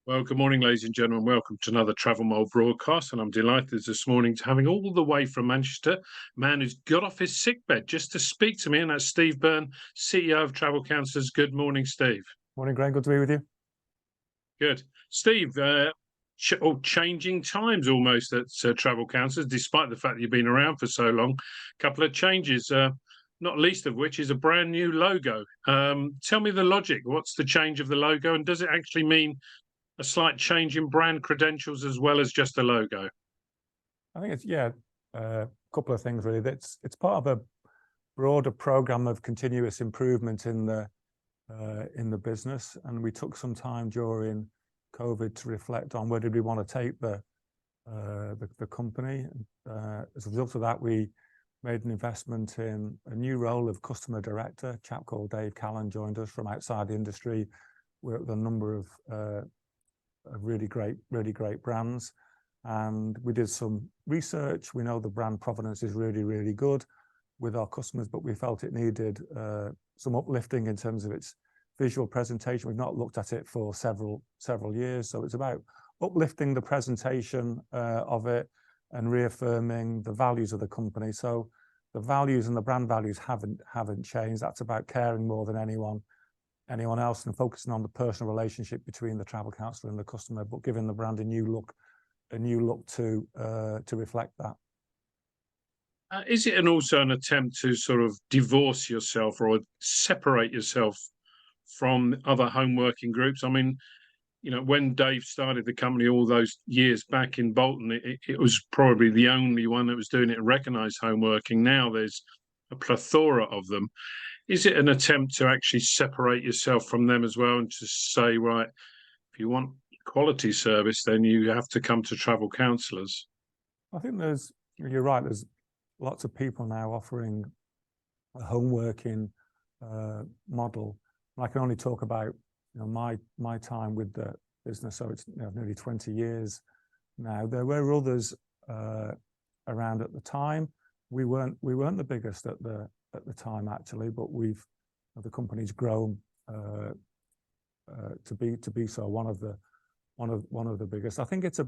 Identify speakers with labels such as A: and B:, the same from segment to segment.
A: Well, good morning, ladies and gentlemen. Welcome to another Travel Mole broadcast. And I'm delighted this morning to having all the way from Manchester, a man who's got off his sickbed just to speak to me. And that's Steve Byrne, CEO of Travel Counsellors. Good morning, Steve.
B: Morning, Graham. Good to be with you.
A: Good. Steve, changing times almost at Travel Counsellors, despite the fact that you've been around for so long. A couple of changes, not least of which is a brand new logo. Tell me the logic. What's the change of the logo? And does it actually mean a slight change in brand credentials as well as just a logo?
B: I think it's a couple of things really. It's part of a broader program of continuous improvement in the business, and we took some time during COVID to reflect on where did we want to take the company. As a result of that, we made an investment in a new role of customer director. A chap called Dave Callan joined us from outside the industry. Worked with a number of really great brands, and we did some research. We know the brand provenance is really good with our customers, but we felt it needed some uplifting in terms of its visual presentation. We've not looked at it for several years, so it's about uplifting the presentation of it and reaffirming the values of the company. So the values and the brand values haven't changed. That's about caring more than anyone else and focusing on the personal relationship between the travel counsellor and the customer, but giving the brand a new look to reflect that.
A: Is it also an attempt to sort of divorce yourself or separate yourself from other home working groups? I mean, you know, when Dave started the company all those years back in Bolton, it was probably the only one that was doing it and recognised home working. Now there's a plethora of them. Is it an attempt to actually separate yourself from them as well and to say, right, if you want quality service, then you have to come to Travel Counsellors?
B: I think you're right, there's lots of people now offering a home working model. I can only talk about my time with the business, so it's nearly 20 years now. There were others around at the time. We weren't the biggest at the time actually, but the company's grown to be so one of the biggest. I think it's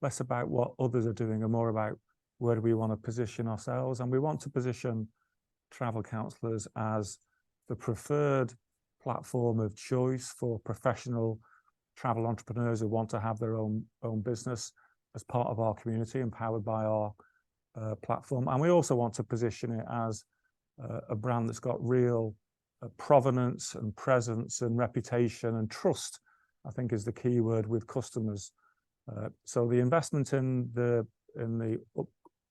B: less about what others are doing and more about where do we want to position ourselves, and we want to position Travel Counsellors as the preferred platform of choice for professional travel entrepreneurs who want to have their own business as part of our community, empowered by our platform. And we also want to position it as a brand that's got real provenance and presence and reputation and trust, I think is the key word with customers. So the investment in the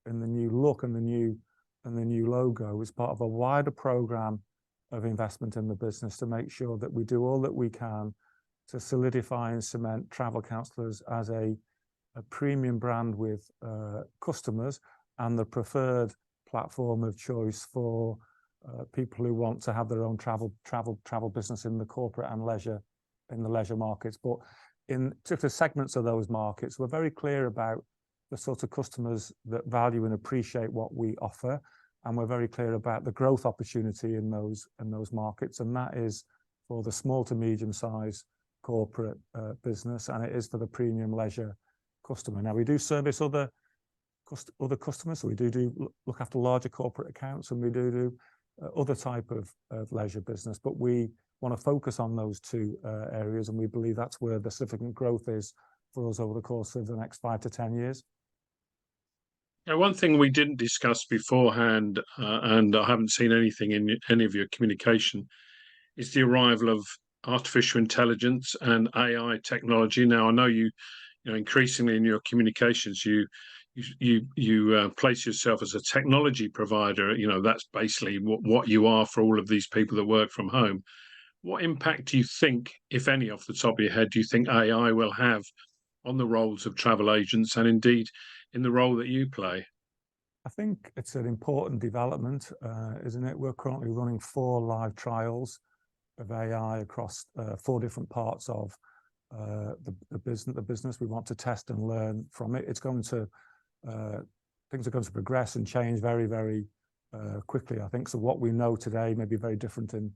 B: new look and the new logo is part of a wider program of investment in the business to make sure that we do all that we can to solidify and cement Travel Counsellors as a premium brand with customers and the preferred platform of choice for people who want to have their own travel business in the corporate and leisure markets. But in particular segments of those markets, we're very clear about the sort of customers that value and appreciate what we offer, and we're very clear about the growth opportunity in those markets, and that is for the small to medium size corporate business, and it is for the premium leisure customer. Now we do service other customers, so we do look after larger corporate accounts, and we do other type of leisure business, but we want to focus on those two areas, and we believe that's where the significant growth is for us over the course of the next 5 to 10 years.
A: Now, one thing we didn't discuss beforehand, and I haven't seen anything in any of your communication, is the arrival of artificial intelligence and AI technology. Now, I know you increasingly in your communications, you place yourself as a technology provider. You know, that's basically what you are for all of these people that work from home. What impact do you think, if any, off the top of your head, do you think AI will have on the roles of travel agents and indeed in the role that you play?
B: I think it's an important development, isn't it? We're currently running 4 live trials of AI across 4 different parts of the business. We want to test and learn from it. Things are going to progress and change very quickly, I think. So what we know today may be very different in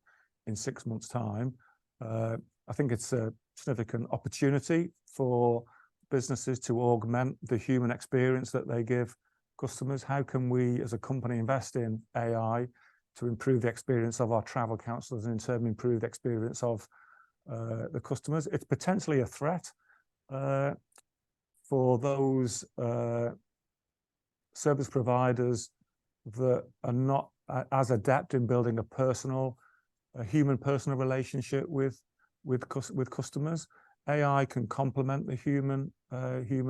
B: 6 months' time. I think it's significant opportunity for businesses to augment the human experience that they give customers. How can we as a company invest in AI to improve the experience of our travel counsellors and in turn improve the experience of the customers? It's potentially a threat for those service providers that are not as adept in building a human personal relationship with customers. AI can complement the human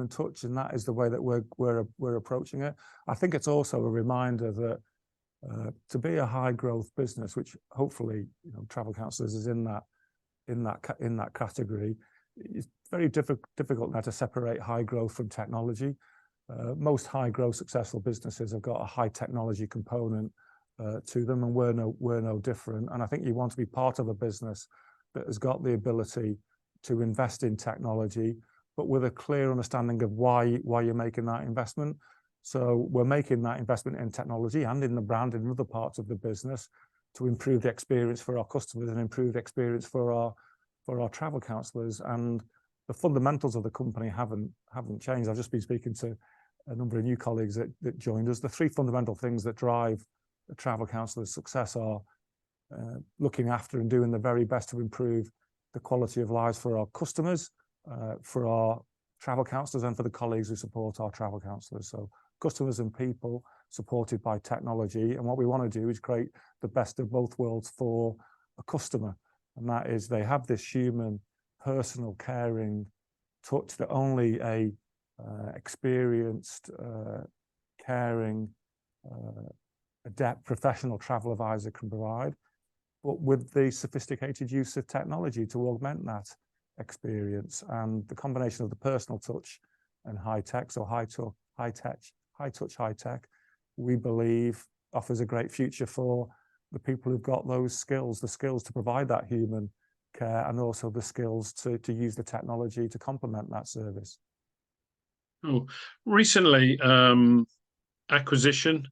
B: touch, and that is the way that we're approaching it. I think it's also a reminder that to be a high growth business, which hopefully Travel Counsellors is in that category, it's very difficult now to separate high growth from technology. Most high growth successful businesses have got a high technology component to them, and we're no different. And I think you want to be part of a business that has got the ability to invest in technology, but with a clear understanding of why you're making that investment. So we're making that investment in technology and in the brand and other parts of the business to improve the experience for our customers and improve the experience for our travel counsellors. And the fundamentals of the company haven't changed. I've just been speaking to a number of new colleagues that joined us. The three fundamental things that drive the travel counsellor's success are looking after and doing the very best to improve the quality of lives for our customers, for our travel counsellors, and for the colleagues who support our travel counsellors. So customers and people supported by technology. And what we want to do is create the best of both worlds for a customer. And that is they have this human, personal, caring touch that only a experienced, caring, adept professional travel advisor can provide, but with the sophisticated use of technology to augment that experience. And the combination of the personal touch and high tech, so high touch, high tech, we believe offers a great future for the people who've got those skills, the skills to provide that human care, and also the skills to use the technology to complement that service.
A: Oh, recently, acquisition,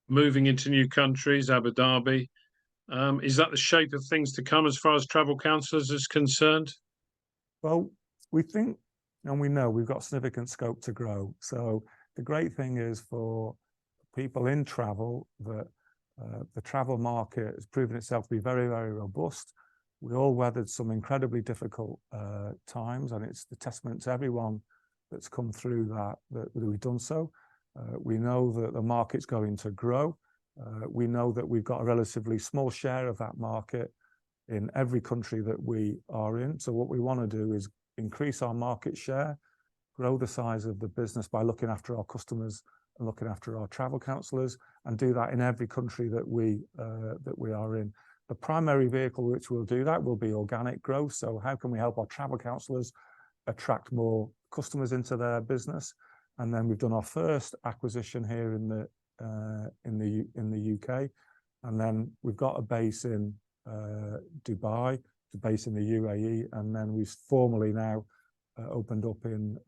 A: moving into new countries, Abu Dhabi. Is that the shape of things to come as far as Travel Counsellors is concerned?
B: Well, we think, and we know we've got significant scope to grow. So the great thing is for people in travel that the travel market has proven itself to be very, very robust. We all weathered some incredibly difficult times, and it's the testament to everyone that's come through that we've done so. We know that the market's going to grow. We know that we've got a relatively small share of that market in every country that we are in. So what we want to do is increase our market share, grow the size of the business by looking after our customers and looking after our travel counsellors, and do that in every country that we are in. The primary vehicle which will do that will be organic growth. So how can we help our travel counsellors attract more customers into their business? And then we've done our first acquisition here in the UK, and then we've got a base in Dubai, a base in the UAE, and then we've formally now opened up in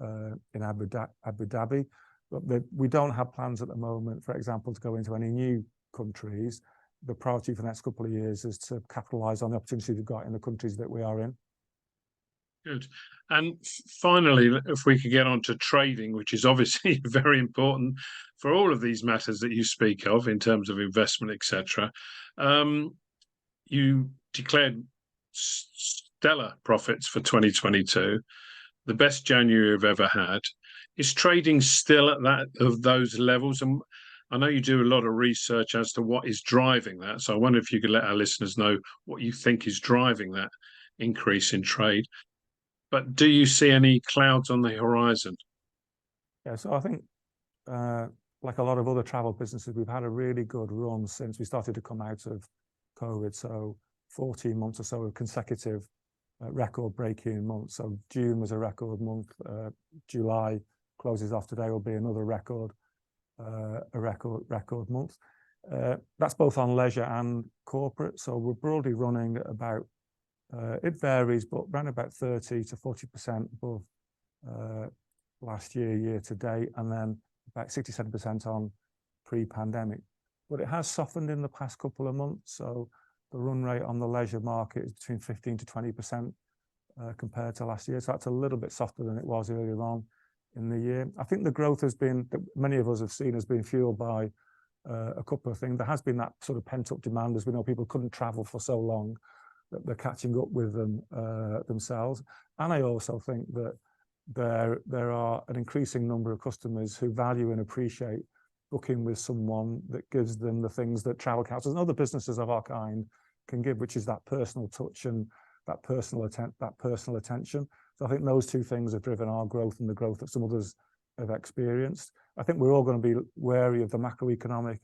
B: Abu Dhabi. But we don't have plans at the moment, for example, to go into any new countries. The priority for the next couple of years is to capitalise on the opportunity we've got in the countries that we are in.
A: Good. And finally, if we could get on to trading, which is obviously very important for all of these matters that you speak of in terms of investment, etc. You declared stellar profits for 2022, the best January you've ever had. Is trading still at those levels? And I know you do a lot of research as to what is driving that. So I wonder if you could let our listeners know what you think is driving that increase in trade. But do you see any clouds on the horizon?
B: Yeah, so I think, like a lot of other travel businesses, we've had a really good run since we started to come out of COVID. So 14 months or so of consecutive record-breaking months. So June was a record month. July closes off today will be another record month. That's both on leisure and corporate. So we're broadly running at about, it varies, but around about 30 to 40% above last year to date, and then about 67% on pre-pandemic. But it has softened in the past couple of months. So the run rate on the leisure market is between 15 to 20% compared to last year. So that's a little bit softer than it was earlier on in the year. I think the growth has been, that many of us have seen, has been fueled by a couple of things. There has been that sort of pent-up demand, as we know people couldn't travel for so long, that they're catching up with them themselves. And I also think that there are an increasing number of customers who value and appreciate booking with someone that gives them the things that travel counsellors and other businesses of our kind can give, which is that personal touch and that personal attention. So I think those two things have driven our growth and the growth that some others have experienced. I think we're all going to be wary of the macroeconomic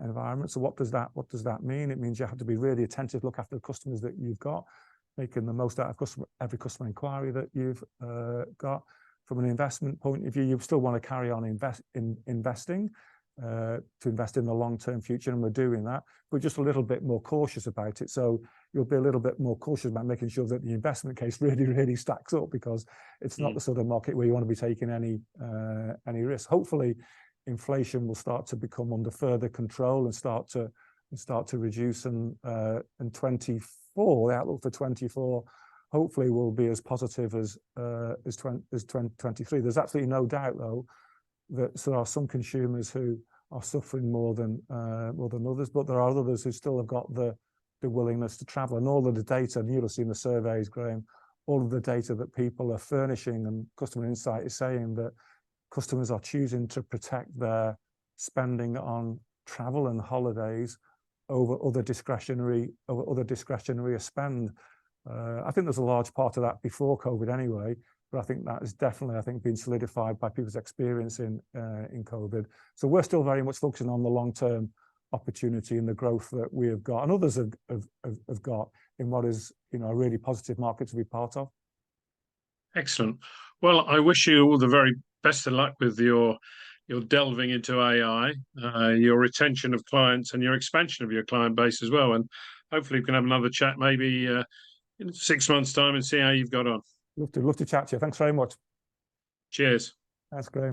B: environment. So what does that mean? It means you have to be really attentive, look after the customers that you've got, making the most out of every customer inquiry that you've got. From an investment point of view, you still want to carry on investing to invest in the long-term future, and we're doing that. We're just a little bit more cautious about it. So you'll be a little bit more cautious about making sure that the investment case really stacks up, because it's not the sort of market where you want to be taking any risk. Hopefully, inflation will start to become under further control and start to reduce. And 24, the outlook for 24, hopefully will be as positive as 2023. There's absolutely no doubt, though, that there are some consumers who are suffering more than others, but there are others who still have got the willingness to travel. And all of the data, and you'll have seen the surveys, Graham, all of the data that people are furnishing, and Customer Insight is saying that customers are choosing to protect their spending on travel and holidays over other discretionary spend. I think there's a large part of that before COVID anyway, but I think that is definitely, been solidified by people's experience in COVID. So we're still very much focusing on the long-term opportunity and the growth that we have got, and others have got, in what is, a really positive market to be part of.
A: Excellent. Well, I wish you all the very best of luck with your delving into AI, your retention of clients, and your expansion of your client base as well. And hopefully we can have another chat maybe in 6 months' time and see how you've got on.
B: Love to chat to you. Thanks very much.
A: Cheers.
B: That's great.